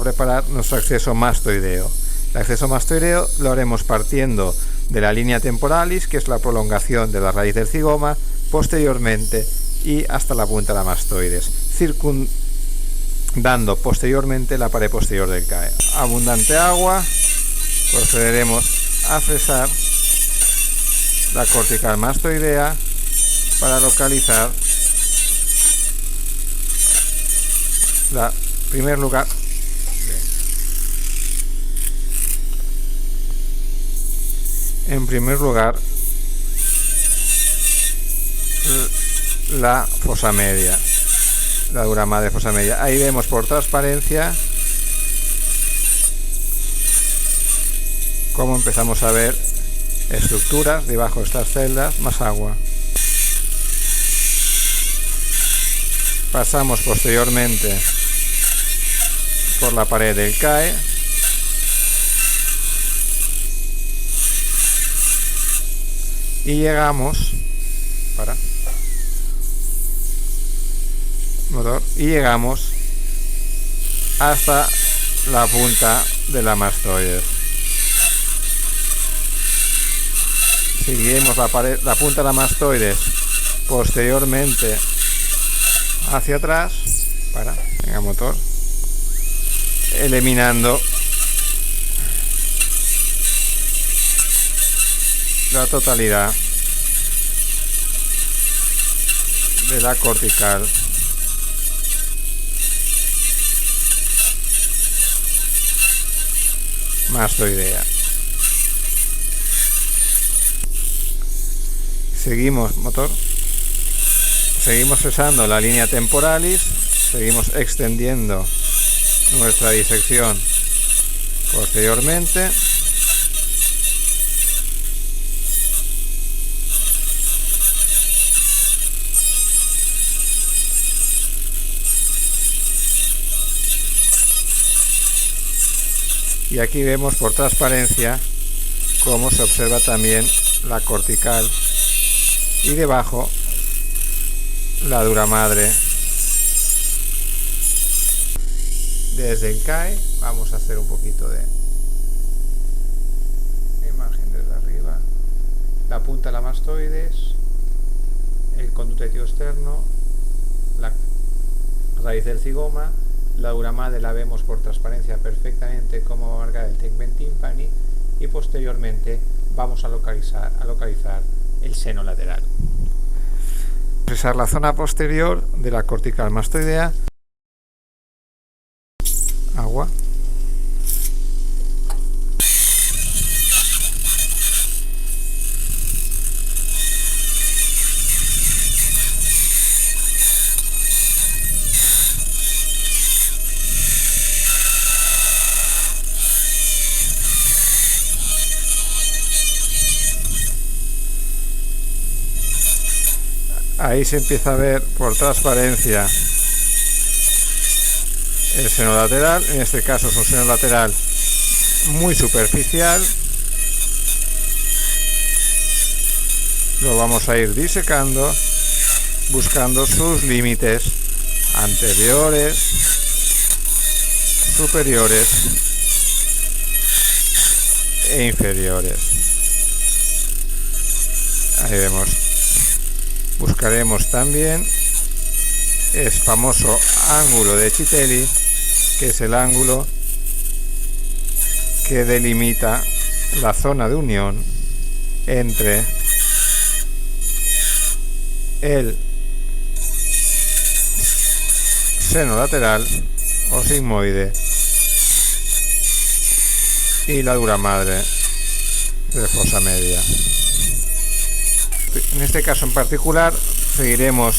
preparar nuestro acceso mastoideo. El acceso mastoideo lo haremos partiendo de la línea temporalis, que es la prolongación de la raíz del cigoma, posteriormente y hasta la punta de la mastoides, circundando posteriormente la pared posterior del CAE. Abundante agua, procederemos a fresar la cortical mastoidea para localizar primer lugar. En primer lugar, la fosa media, la dura madre fosa media. Ahí vemos por transparencia cómo empezamos a ver estructuras debajo de estas celdas, más agua. Pasamos posteriormente por la pared del CAE y llegamos hasta la punta de la mastoides. Seguimos la punta de la mastoides posteriormente hacia atrás, venga motor, eliminando la totalidad de la cortical mastoidea. Seguimos fresando la línea temporalis, seguimos extendiendo nuestra disección posteriormente. Y aquí vemos por transparencia cómo se observa también la cortical y debajo la dura madre. Desde el CAE vamos a hacer un poquito de imagen desde arriba. La punta de la mastoides, el conducto etio externo, la raíz del cigoma. La dura madre la vemos por transparencia perfectamente como va a marcar el tegmen tympani, y posteriormente vamos a localizar el seno lateral. Fresar la zona posterior de la cortical mastoidea. Agua. Ahí se empieza a ver por transparencia el seno lateral. En este caso es un seno lateral muy superficial. Lo vamos a ir disecando, buscando sus límites anteriores, superiores e inferiores. Ahí vemos. Buscaremos también el famoso ángulo de Chitelli, que es el ángulo que delimita la zona de unión entre el seno lateral o sigmoide y la dura madre de fosa media. En este caso en particular seguiremos,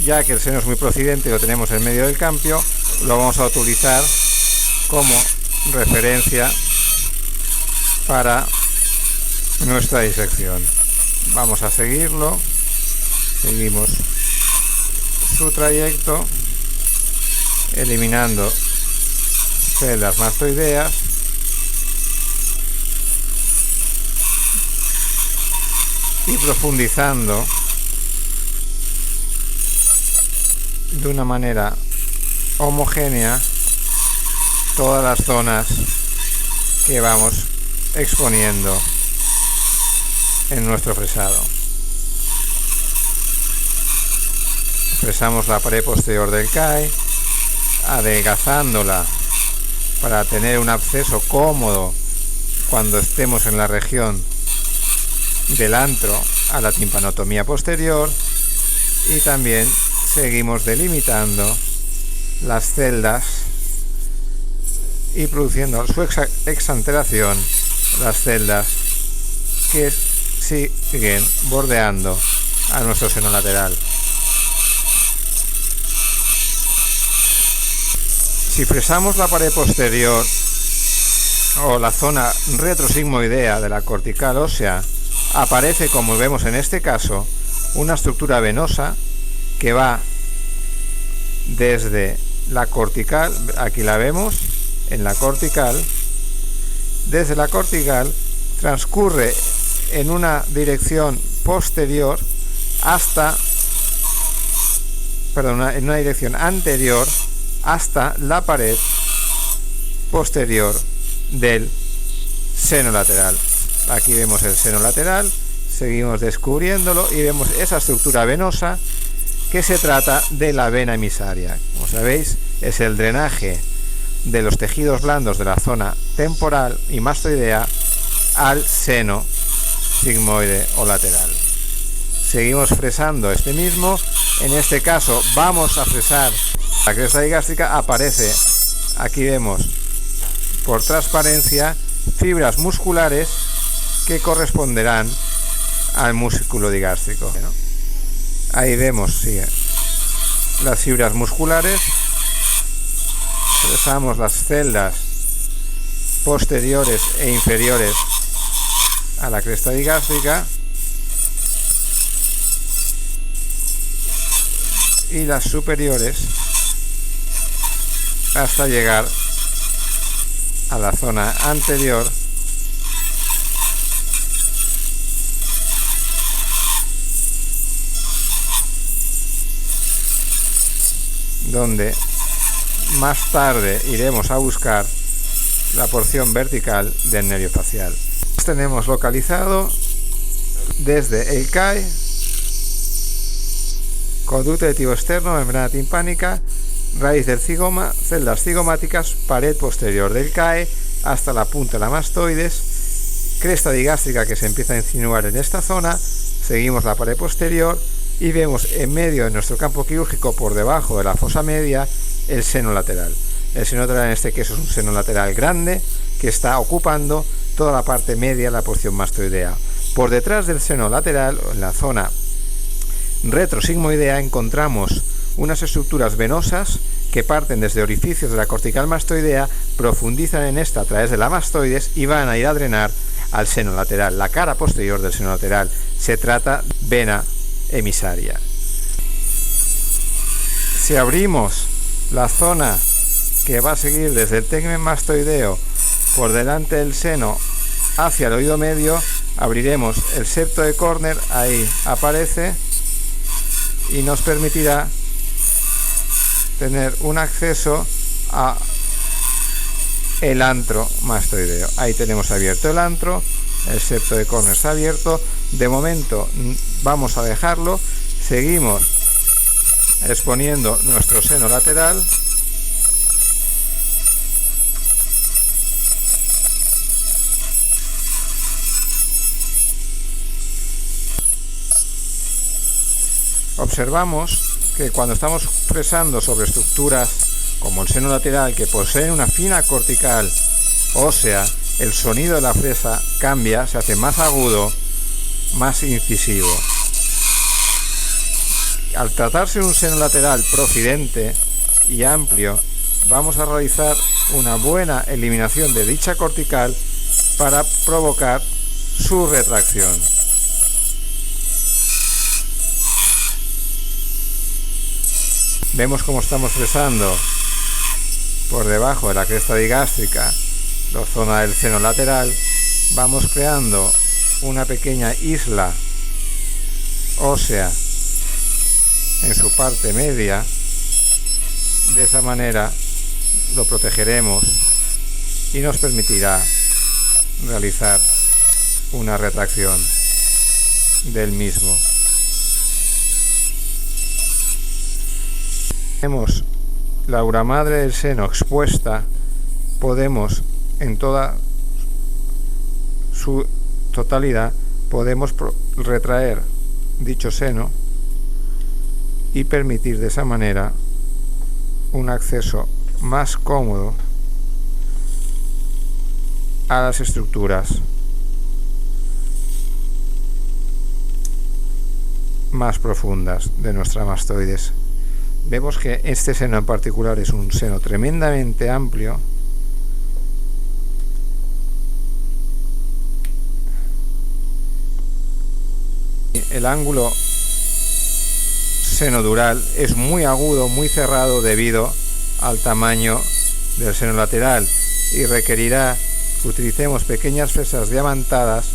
ya que el seno es muy procedente y lo tenemos en medio del campio, lo vamos a utilizar como referencia para nuestra disección. Vamos a seguirlo, seguimos su trayecto, eliminando celdas mastoideas, y profundizando de una manera homogénea todas las zonas que vamos exponiendo en nuestro fresado. Fresamos la pared posterior del CAE, adelgazándola para tener un acceso cómodo cuando estemos en la región del antro a la timpanotomía posterior, y también seguimos delimitando las celdas y produciendo su exanteración las celdas que siguen bordeando a nuestro seno lateral. Si fresamos la pared posterior o la zona retrosigmoidea de la cortical ósea, aparece, como vemos en este caso, una estructura venosa que va desde la cortical, aquí la vemos, en la cortical, desde la cortical transcurre en una dirección posterior hasta, en una dirección anterior hasta la pared posterior del seno lateral. Aquí vemos el seno lateral, seguimos descubriéndolo y vemos esa estructura venosa que se trata de la vena emisaria. Como sabéis, es el drenaje de los tejidos blandos de la zona temporal y mastoidea al seno sigmoide o lateral. Seguimos fresando este mismo. En este caso vamos a fresar la cresta digástrica. Aparece, aquí vemos por transparencia, fibras musculares que corresponderán al músculo digástrico. Ahí vemos, sí, las fibras musculares. Fresamos las celdas posteriores e inferiores a la cresta digástrica y las superiores hasta llegar a la zona anterior donde más tarde iremos a buscar la porción vertical del nervio facial. Tenemos localizado desde el CAE, conducto auditivo externo, membrana timpánica, raíz del cigoma, celdas cigomáticas, pared posterior del CAE hasta la punta de la mastoides, cresta digástrica que se empieza a insinuar en esta zona. Seguimos la pared posterior y vemos en medio de nuestro campo quirúrgico, por debajo de la fosa media, el seno lateral. El seno lateral en este caso es un seno lateral grande que está ocupando toda la parte media de la porción mastoidea. Por detrás del seno lateral, en la zona retrosigmoidea, encontramos unas estructuras venosas que parten desde orificios de la cortical mastoidea, profundizan en esta a través de la mastoides y van a ir a drenar al seno lateral, la cara posterior del seno lateral. Se trata de vena emisaria. Si abrimos la zona que va a seguir desde el tegmen mastoideo por delante del seno hacia el oído medio, abriremos el septo de Corner, ahí aparece, y nos permitirá tener un acceso a el antro mastoideo. Ahí tenemos abierto el antro, el septo de Corner está abierto. De momento vamos a dejarlo, seguimos exponiendo nuestro seno lateral. Observamos que cuando estamos fresando sobre estructuras como el seno lateral que poseen una fina cortical ósea, el sonido de la fresa cambia, se hace más agudo, más incisivo. Al tratarse de un seno lateral profidente y amplio, vamos a realizar una buena eliminación de dicha cortical para provocar su retracción. Vemos cómo estamos fresando por debajo de la cresta digástrica la zona del seno lateral. Vamos creando una pequeña isla ósea en su parte media. De esa manera lo protegeremos y nos permitirá realizar una retracción del mismo. Tenemos la uramadre del seno expuesta, podemos en toda su totalidad retraer dicho seno y permitir de esa manera un acceso más cómodo a las estructuras más profundas de nuestra mastoides. Vemos que este seno en particular es un seno tremendamente amplio, el ángulo seno-dural es muy agudo, muy cerrado debido al tamaño del seno lateral y requerirá que utilicemos pequeñas fresas diamantadas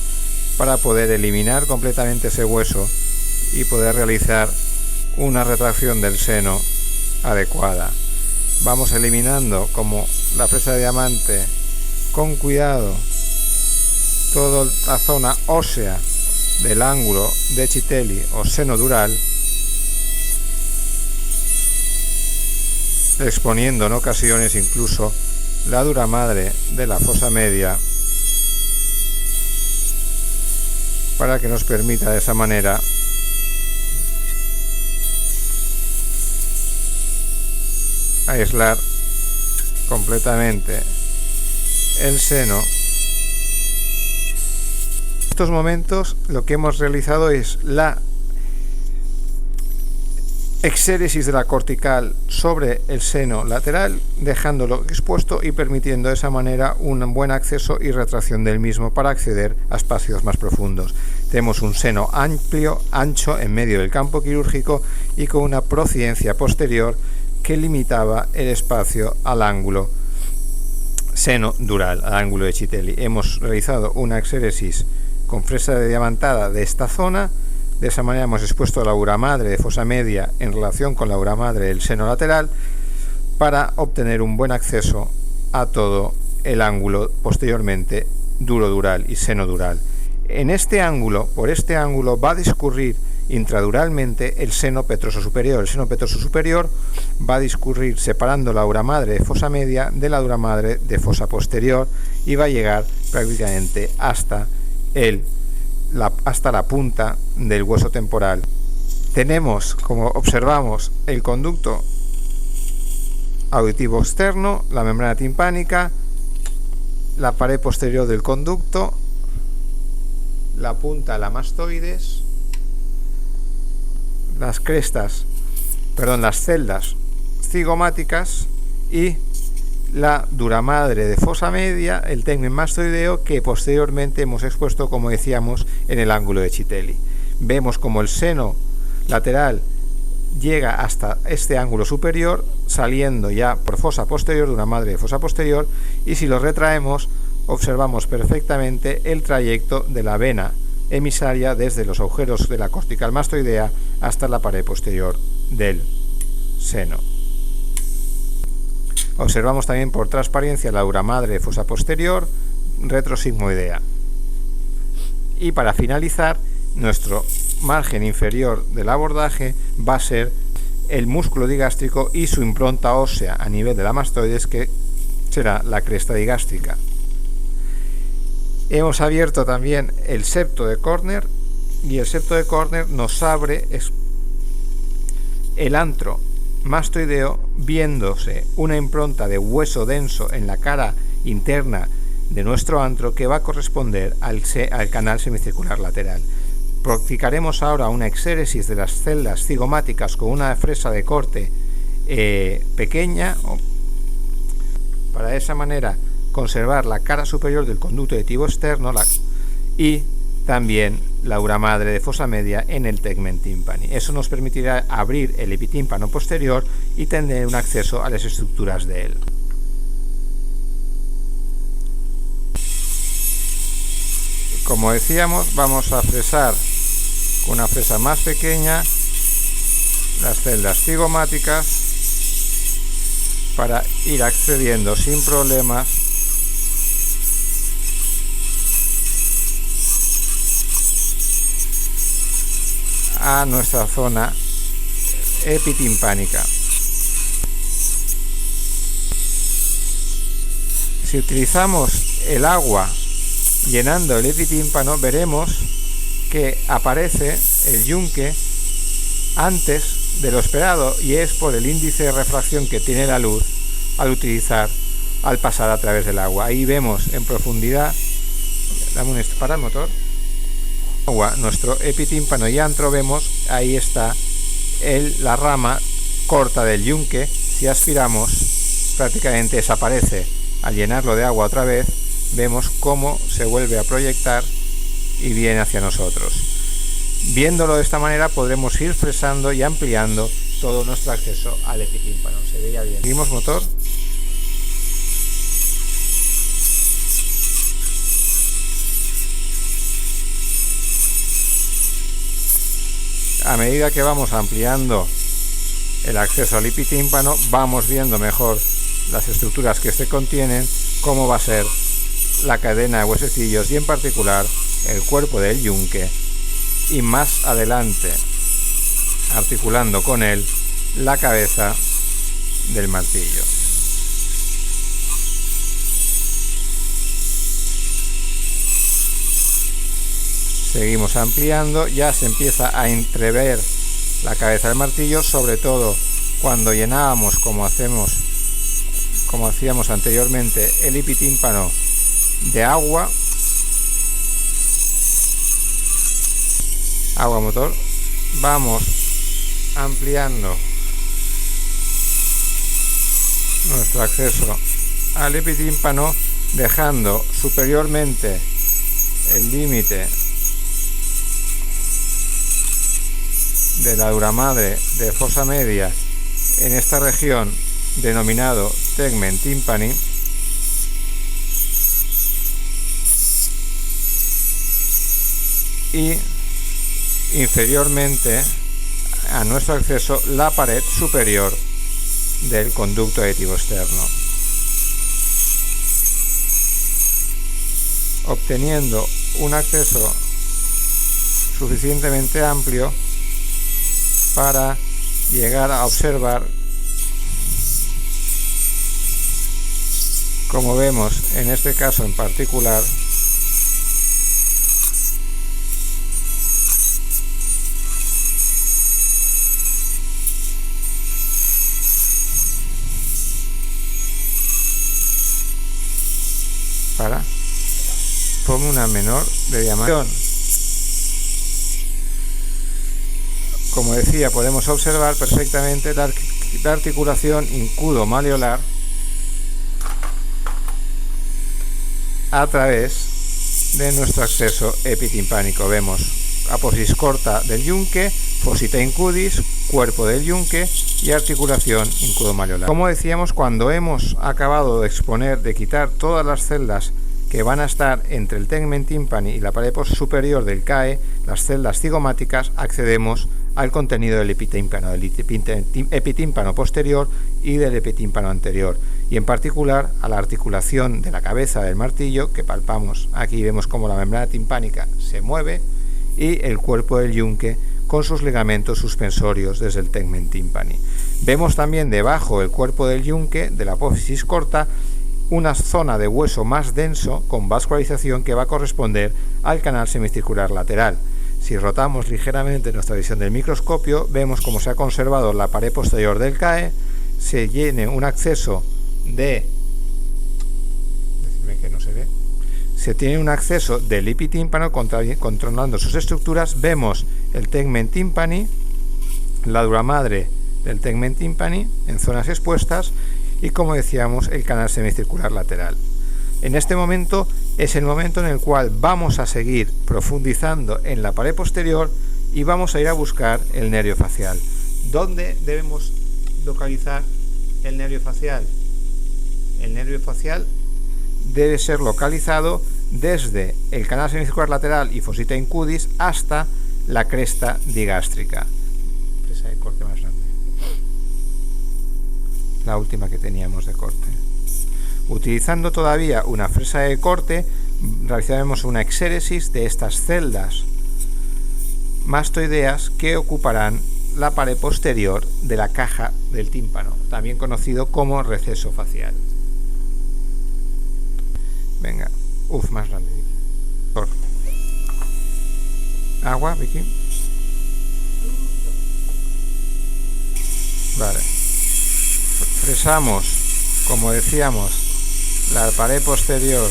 para poder eliminar completamente ese hueso y poder realizar una retracción del seno adecuada. Vamos eliminando como la fresa de diamante con cuidado toda la zona ósea del ángulo de Citelli o seno dural, exponiendo en ocasiones incluso la dura madre de la fosa media, para que nos permita de esa manera aislar completamente el seno. En estos momentos lo que hemos realizado es la exéresis de la cortical sobre el seno lateral, dejándolo expuesto y permitiendo de esa manera un buen acceso y retracción del mismo para acceder a espacios más profundos. Tenemos un seno amplio, ancho en medio del campo quirúrgico y con una procedencia posterior que limitaba el espacio al ángulo seno dural, al ángulo de Citelli. Hemos realizado una exéresis con fresa de diamantada de esta zona. De esa manera hemos expuesto la uramadre de fosa media en relación con la uramadre del seno lateral para obtener un buen acceso a todo el ángulo posteriormente duro-dural y seno-dural. En este ángulo, por este ángulo, va a discurrir intraduralmente el seno petroso superior. El seno petroso superior va a discurrir separando la uramadre de fosa media de la uramadre de fosa posterior y va a llegar prácticamente hasta la punta del hueso temporal. Tenemos, como observamos, el conducto auditivo externo, la membrana timpánica, la pared posterior del conducto, la punta, la mastoides, las celdas cigomáticas y la duramadre de fosa media, el tegmen mastoideo, que posteriormente hemos expuesto, como decíamos, en el ángulo de Citelli. Vemos como el seno lateral llega hasta este ángulo superior, saliendo ya por fosa posterior, duramadre de fosa posterior, y si lo retraemos, observamos perfectamente el trayecto de la vena emisaria desde los agujeros de la cortical mastoidea hasta la pared posterior del seno. Observamos también por transparencia la uramadre de fosa posterior retrosigmoidea. Y para finalizar, nuestro margen inferior del abordaje va a ser el músculo digástrico y su impronta ósea a nivel de la mastoides, que será la cresta digástrica. Hemos abierto también el septo de Körner, y el septo de Körner nos abre el antro mastoideo, viéndose una impronta de hueso denso en la cara interna de nuestro antro que va a corresponder al canal semicircular lateral. Practicaremos ahora una exéresis de las celdas cigomáticas con una fresa de corte pequeña, para de esa manera conservar la cara superior del conducto auditivo externo y también la uramadre de fosa media en el tegmen timpani. Eso nos permitirá abrir el epitímpano posterior y tener un acceso a las estructuras de él. Como decíamos, vamos a fresar con una fresa más pequeña las celdas cigomáticas para ir accediendo sin problemas a nuestra zona epitimpánica. Si utilizamos el agua llenando el epitímpano, veremos que aparece el yunque antes de lo esperado, y es por el índice de refracción que tiene la luz al pasar a través del agua. Ahí vemos en profundidad, dame un para el motor, nuestro epitímpano y antro, vemos ahí está la rama corta del yunque. Si aspiramos, prácticamente desaparece. Al llenarlo de agua otra vez, vemos cómo se vuelve a proyectar y viene hacia nosotros. Viéndolo de esta manera, podremos ir fresando y ampliando todo nuestro acceso al epitímpano. Se veía bien. Seguimos motor. A medida que vamos ampliando el acceso al epitímpano, vamos viendo mejor las estructuras que contienen, cómo va a ser la cadena de huesecillos y en particular el cuerpo del yunque, y más adelante, articulando con él, la cabeza del martillo. Seguimos ampliando, ya se empieza a entrever la cabeza del martillo, sobre todo cuando llenábamos, como hacíamos anteriormente, el epitímpano de agua motor. Vamos ampliando nuestro acceso al epitímpano, dejando superiormente el límite de la duramadre de fosa media en esta región denominado tegmen tympani, y inferiormente a nuestro acceso la pared superior del conducto aditivo externo, obteniendo un acceso suficientemente amplio para llegar a observar, como vemos en este caso en particular, pongo una menor de diámetro. Como decía, podemos observar perfectamente la articulación incudo-maleolar a través de nuestro acceso epitímpánico. Vemos apófisis corta del yunque, fosita incudis, cuerpo del yunque y articulación incudo-maleolar. Como decíamos, cuando hemos acabado de exponer, de quitar todas las celdas que van a estar entre el tegmen tympani y la pared superior del CAE, las celdas cigomáticas, accedemos al contenido del epitímpano posterior y del epitímpano anterior, y en particular a la articulación de la cabeza del martillo, que palpamos aquí, vemos como la membrana timpánica se mueve, y el cuerpo del yunque con sus ligamentos suspensorios desde el tegmen tympani. Vemos también debajo del cuerpo del yunque, de la apófisis corta, una zona de hueso más denso con vascularización que va a corresponder al canal semicircular lateral. Si rotamos ligeramente nuestra visión del microscopio, vemos cómo se ha conservado la pared posterior del CAE, se tiene un acceso del epitímpano controlando sus estructuras. Vemos el tegmen tympani, la duramadre del tegmen tympani en zonas expuestas y, como decíamos, el canal semicircular lateral. En este momento es el momento en el cual vamos a seguir profundizando en la pared posterior y vamos a ir a buscar el nervio facial. ¿Dónde debemos localizar el nervio facial? El nervio facial debe ser localizado desde el canal semicircular lateral y fosita incudis hasta la cresta digástrica. Presa de corte más grande. La última que teníamos de corte. Utilizando todavía una fresa de corte, realizaremos una exéresis de estas celdas mastoideas que ocuparán la pared posterior de la caja del tímpano, también conocido como receso facial. Venga, más grande, Vicky. Por. Agua, Vicky. Vale. Fresamos, como decíamos, la pared posterior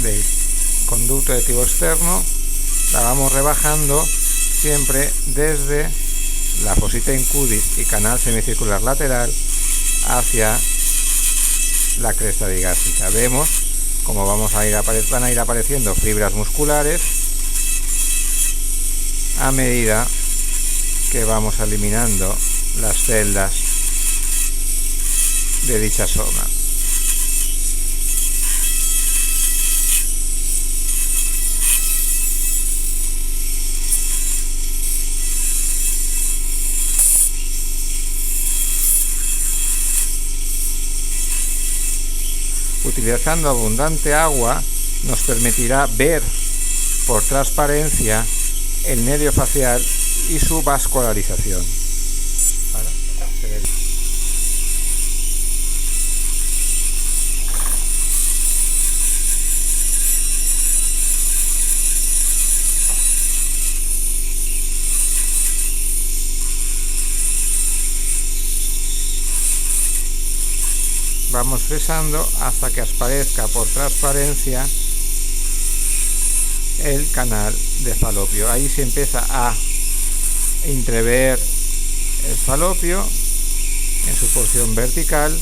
del conducto de tibo externo, la vamos rebajando siempre desde la fosita incudis y canal semicircular lateral hacia la cresta digástrica. Vemos cómo van a ir apareciendo fibras musculares a medida que vamos eliminando las celdas de dicha zona. Utilizando abundante agua nos permitirá ver por transparencia el nervio facial y su vascularización. Vamos fresando hasta que aparezca por transparencia el canal de falopio. Ahí se empieza a entrever el falopio en su porción vertical,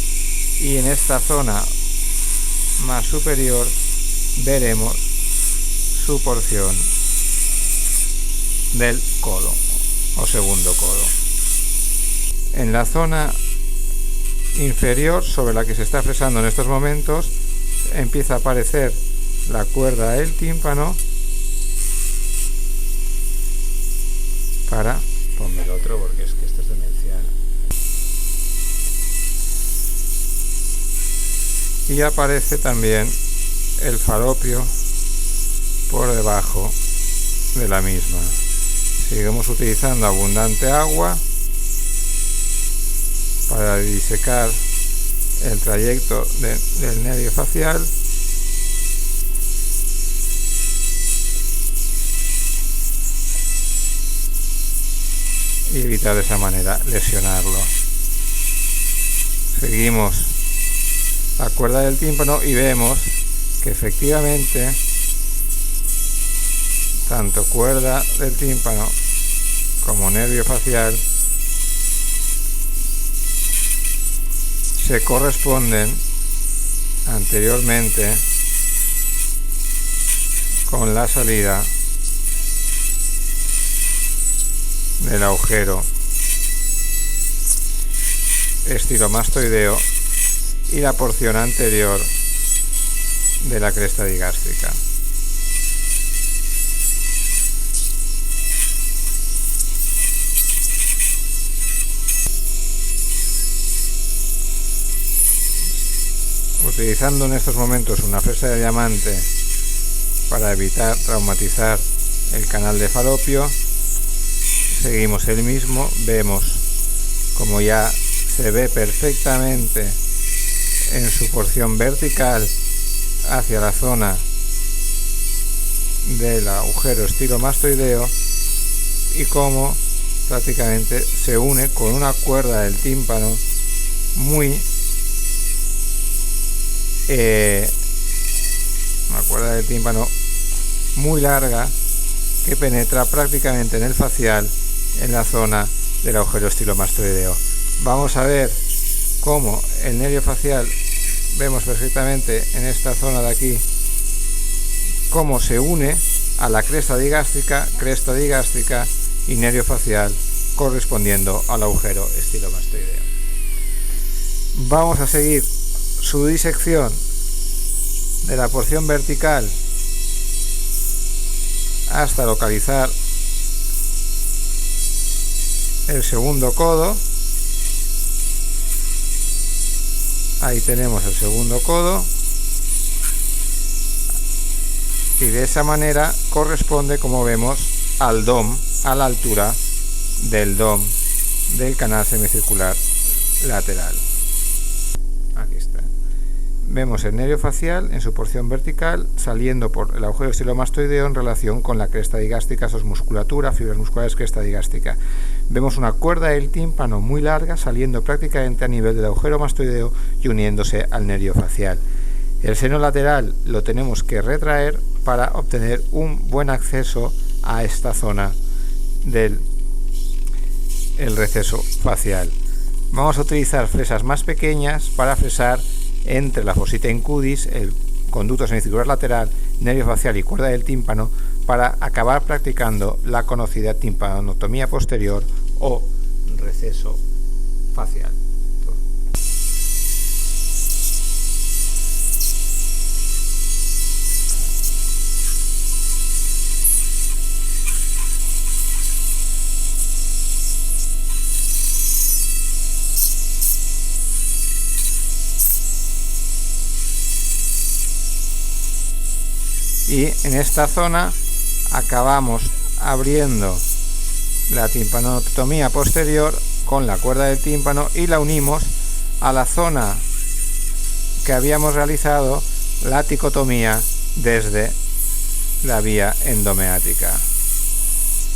y en esta zona más superior veremos su porción del codo o segundo codo. En la zona inferior, sobre la que se está fresando en estos momentos, empieza a aparecer la cuerda del tímpano. Ponme el otro porque es que este es demencial. Y aparece también el falopio por debajo de la misma. Seguimos utilizando abundante agua para disecar el trayecto del nervio facial. Y evitar de esa manera lesionarlo. Seguimos la cuerda del tímpano y vemos que efectivamente tanto cuerda del tímpano como nervio facial se corresponden anteriormente con la salida del agujero estilomastoideo y la porción anterior de la cresta digástrica. Utilizando en estos momentos una fresa de diamante para evitar traumatizar el canal de falopio, seguimos el mismo. Vemos como ya se ve perfectamente en su porción vertical hacia la zona del agujero estilomastoideo, y como prácticamente se une con una cuerda del tímpano muy larga, que penetra prácticamente en el facial, en la zona del agujero estilomastoideo. Vamos a ver cómo el nervio facial, vemos perfectamente en esta zona de aquí cómo se une a la cresta digástrica y nervio facial correspondiendo al agujero estilomastoideo. Vamos a seguir su disección de la porción vertical hasta localizar el segundo codo. Ahí tenemos el segundo codo, y de esa manera corresponde, como vemos, al DOM, a la altura del DOM del canal semicircular lateral. Aquí está. Vemos el nervio facial en su porción vertical saliendo por el agujero estilomastoideo en relación con la cresta digástica, eso es musculatura, fibras musculares, cresta digástica. Vemos una cuerda del tímpano muy larga saliendo prácticamente a nivel del agujero mastoideo y uniéndose al nervio facial. El seno lateral lo tenemos que retraer para obtener un buen acceso a esta zona del receso facial. Vamos a utilizar fresas más pequeñas para fresar entre la fosita incudis, el conducto semicircular lateral, nervio facial y cuerda del tímpano para acabar practicando la conocida timpanotomía posterior o receso facial. Y en esta zona acabamos abriendo la timpanotomía posterior con la cuerda del tímpano y la unimos a la zona que habíamos realizado la ticotomía desde la vía endomeática.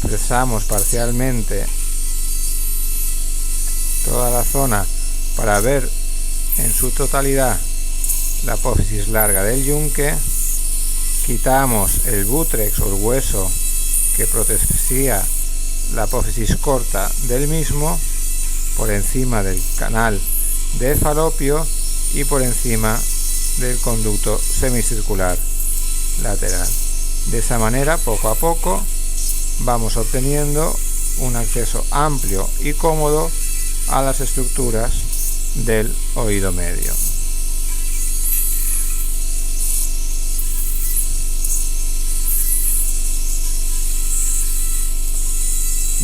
Fresamos parcialmente toda la zona para ver en su totalidad la apófisis larga del yunque. Quitamos el bútrex o el hueso que protegía la apófisis corta del mismo por encima del canal de falopio y por encima del conducto semicircular lateral. De esa manera, poco a poco, vamos obteniendo un acceso amplio y cómodo a las estructuras del oído medio.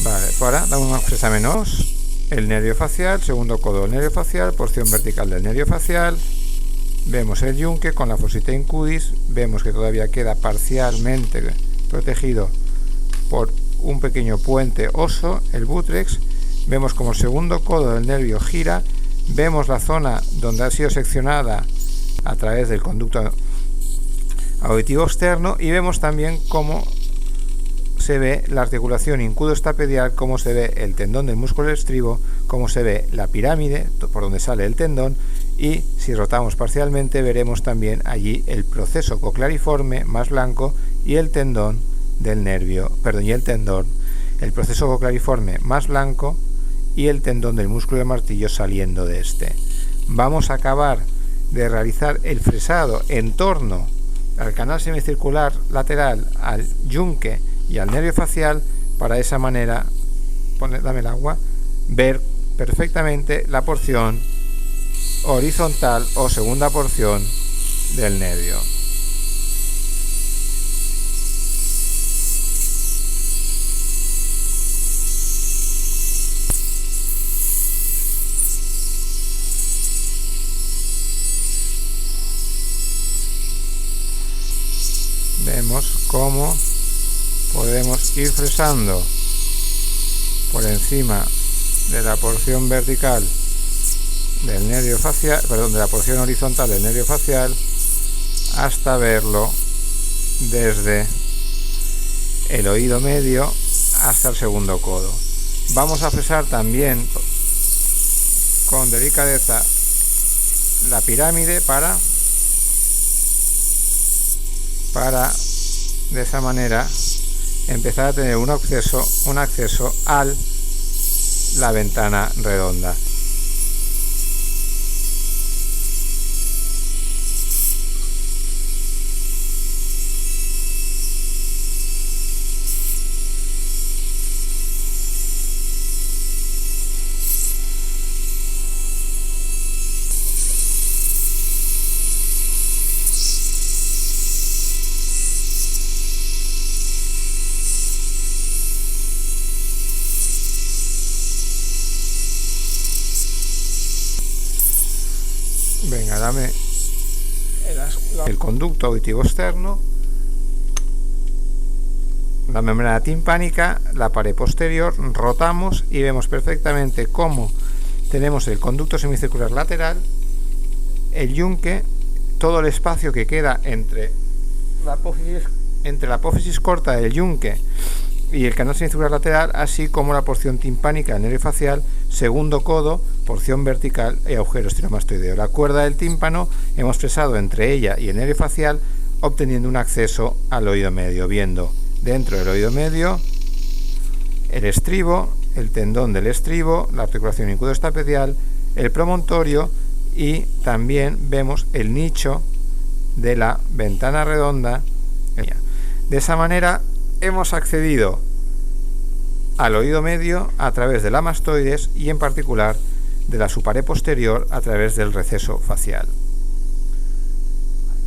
Vale, ahora damos una fresa menos, el nervio facial, segundo codo del nervio facial, porción vertical del nervio facial, vemos el yunque con la fosita incudis, vemos que todavía queda parcialmente protegido por un pequeño puente óseo, el bútrex, vemos como el segundo codo del nervio gira, vemos la zona donde ha sido seccionada a través del conducto auditivo externo y vemos también cómo se ve la articulación incudo-estapedial, cómo se ve el tendón del músculo estribo, cómo se ve la pirámide por donde sale el tendón y si rotamos parcialmente veremos también allí el proceso cocleariforme más blanco y el tendón del nervio, el proceso cocleariforme más blanco y el tendón del músculo del martillo saliendo de este. Vamos a acabar de realizar el fresado en torno al canal semicircular lateral, al yunque y al nervio facial para de esa manera, dame el agua, ver perfectamente la porción horizontal o segunda porción del nervio. Vemos cómo podemos ir fresando por encima de la porción vertical del nervio facial, de la porción horizontal del nervio facial hasta verlo desde el oído medio hasta el segundo codo. Vamos a fresar también con delicadeza la pirámide para de esa manera empezar a tener un acceso a la ventana redonda. Venga, dame el conducto auditivo externo la membrana timpánica, la pared posterior, rotamos y vemos perfectamente cómo tenemos el conducto semicircular lateral, el yunque, todo el espacio que queda entre la apófisis corta del yunque y el canal semicircular lateral, así como la porción timpánica del nervio facial, segundo codo, porción vertical y agujero estilomastoideo. La cuerda del tímpano hemos presado entre ella y el nervio facial, obteniendo un acceso al oído medio, viendo dentro del oído medio el estribo, el tendón del estribo, la articulación incudo-estapedial, el promontorio, y también vemos el nicho de la ventana redonda. De esa manera hemos accedido al oído medio a través de la mastoides y en particular de la subpared posterior a través del receso facial.